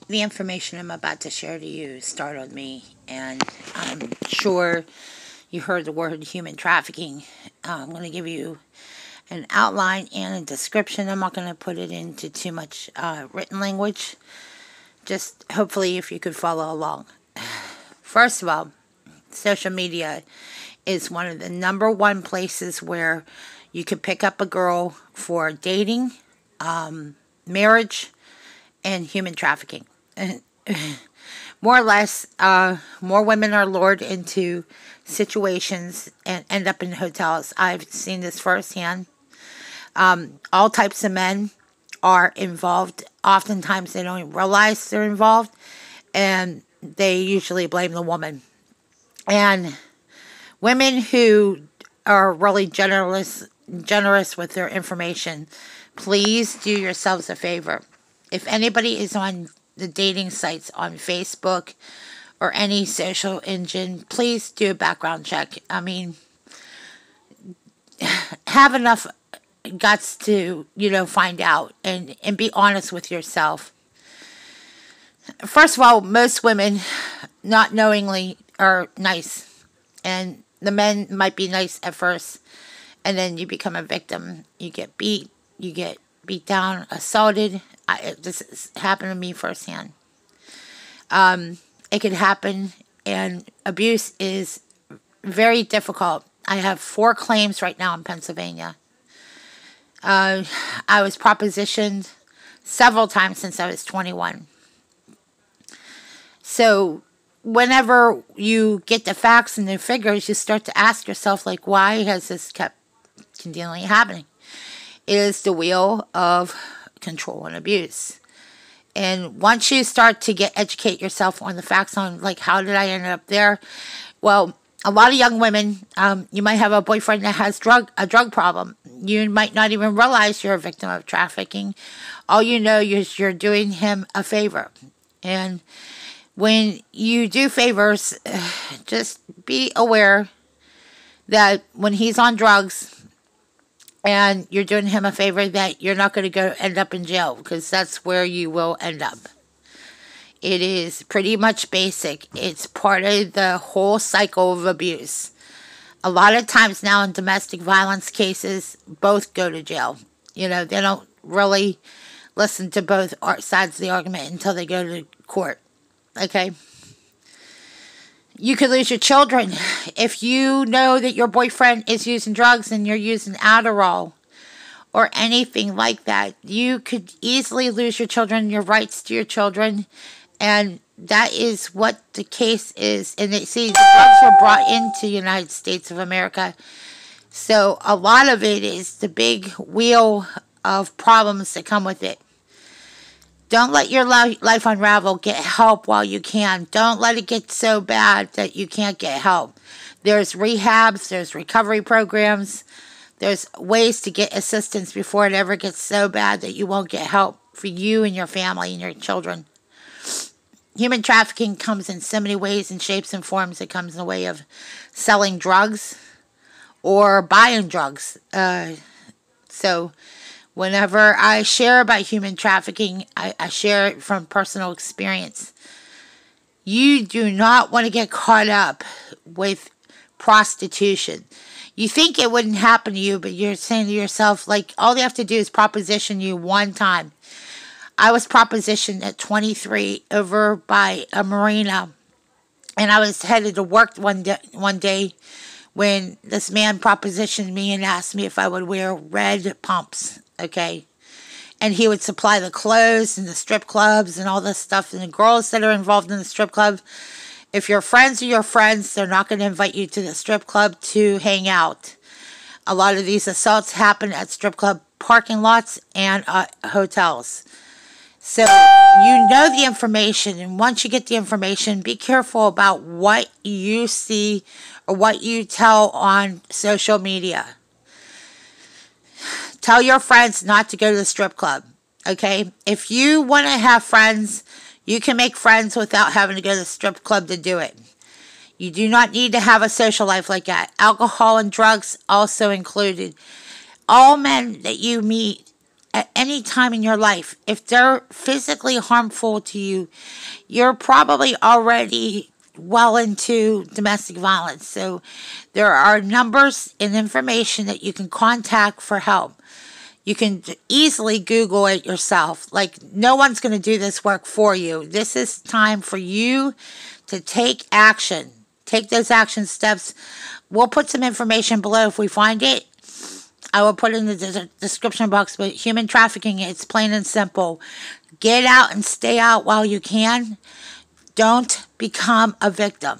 The information I'm about to share to you startled me, and I'm sure you heard the word human trafficking. I'm going to give you an outline and a description. I'm not going to put it into too much written language. Just hopefully, if you could follow along. First of all, social media is one of the number one places where you can pick up a girl for dating, marriage, and human trafficking. More or less, more women are lured into situations and end up in hotels. I've seen this firsthand. All types of men are involved. Oftentimes, they don't realize they're involved, and they usually blame the woman. And women who are really generous with their information, please do yourselves a favor. If anybody is on the dating sites on Facebook or any social engine, please do a background check. I mean, have enough guts to, find out and be honest with yourself. First of all, most women, not knowingly, are nice. And the men might be nice at first, and then you become a victim. You get beat down, assaulted. This has happened to me firsthand. It could happen, and abuse is very difficult. I have 4 claims right now in Pennsylvania. I was propositioned several times since I was 21. So whenever you get the facts and the figures, you start to ask yourself, like, why has this kept continually happening? It is the wheel of control and abuse. And once you start to educate yourself on the facts on, like, how did I end up there? Well, a lot of young women, you might have a boyfriend that has a drug problem. You might not even realize you're a victim of trafficking. All you know is you're doing him a favor. And when you do favors, just be aware that when he's on drugs and you're doing him a favor, that you're not going to end up in jail, because that's where you will end up. It is pretty much basic. It's part of the whole cycle of abuse. A lot of times now in domestic violence cases, both go to jail. They don't really listen to both sides of the argument until they go to court. Okay? You could lose your children if you know that your boyfriend is using drugs and you're using Adderall or anything like that. You could easily lose your children, your rights to your children, and that is what the case is. And the drugs were brought into the United States of America. So a lot of it is the big wheel of problems that come with it. Don't let your life unravel. Get help while you can. Don't let it get so bad that you can't get help. There's rehabs, there's recovery programs, there's ways to get assistance before it ever gets so bad that you won't get help for you and your family and your children. Human trafficking comes in so many ways and shapes and forms. It comes in the way of selling drugs or buying drugs. So whenever I share about human trafficking, I share it from personal experience. You do not want to get caught up with prostitution. You think it wouldn't happen to you, but you're saying to yourself, like, all they have to do is proposition you one time. I was propositioned at 23 over by a marina, and I was headed to work one day when this man propositioned me and asked me if I would wear red pumps, okay? And he would supply the clothes and the strip clubs and all this stuff. And the girls that are involved in the strip club, if your friends are your friends, they're not going to invite you to the strip club to hang out. A lot of these assaults happen at strip club parking lots and hotels. So you know the information, and once you get the information, be careful about what you see or what you tell on social media. Tell your friends not to go to the strip club, okay? If you want to have friends, you can make friends without having to go to the strip club to do it. You do not need to have a social life like that. Alcohol and drugs also included. All men that you meet at any time in your life. If they're physically harmful to you, you're probably already well into domestic violence. So there are numbers and information that you can contact for help. You can easily Google it yourself. Like, no one's going to do this work for you. This is time for you to take action. Take those action steps. We'll put some information below if we find it. I will put it in the description box. But human trafficking, it's plain and simple. Get out and stay out while you can. Don't become a victim.